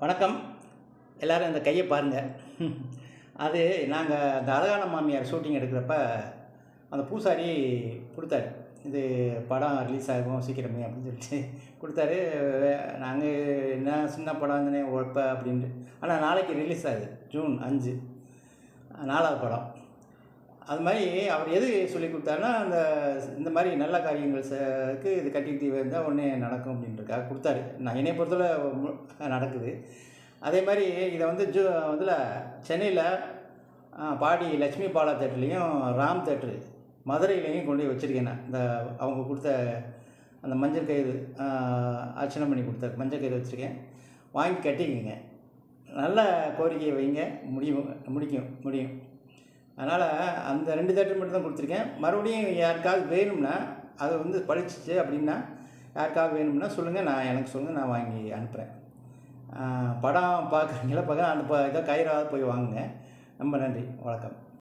வணக்கம். எல்லோரும் இந்த கையை பாருங்கள். அது நாங்கள் அந்த அழகான மாமியார் ஷூட்டிங் எடுக்கிறப்ப அந்த பூசாரி கொடுத்தாரு. இது படம் ரிலீஸ் ஆகும் சீக்கிரமே அப்படின்னு சொல்லிட்டு கொடுத்தாரு. நாங்கள் என்ன சின்ன படம் தானே உழைப்ப அப்படின்ட்டு. ஆனால் நாளைக்கு ரிலீஸ் ஆகுது ஜூன் 5 4வது படம். அது மாதிரி அவர் எது சொல்லி கொடுத்தாருன்னா, இந்த மாதிரி நல்ல காரியங்களுக்கு இது கட்டிக்கிட்டு வந்தால் ஒன்றே நடக்கும் அப்படின்றக்காக கொடுத்தாரு. நான் என்னை பொறுத்தவரை நடக்குது. அதே மாதிரி இதை வந்து இதில் சென்னையில் பாடி லட்சுமி பாலா தேட்டர்லேயும் ராம் தேட்ரு மதுரையிலையும் கொண்டு போய் வச்சுருக்கேன். நான் இந்த அவங்க கொடுத்த அந்த மஞ்சள் கயிறு அர்ச்சனை பண்ணி கொடுத்த மஞ்சள் கயிறு வச்சுருக்கேன். வாங்கி கட்டிக்கங்க. நல்ல கோரிக்கையை வைங்க, முடியும். அதனால் அந்த 2 தேட்டர் மட்டும் தான் கொடுத்துருக்கேன். மறுபடியும் யாருக்காவது வேணும்னா, அது வந்து பழிச்சிச்சு அப்படின்னா யாருக்காவது வேணும்னா சொல்லுங்கள், எனக்கு சொல்லுங்கள், நான் வாங்கி அனுப்புகிறேன். படம் பார்க்குறீங்களா? அந்த இதை கயிறாவது போய் வாங்குங்க. ரொம்ப நன்றி. வணக்கம்.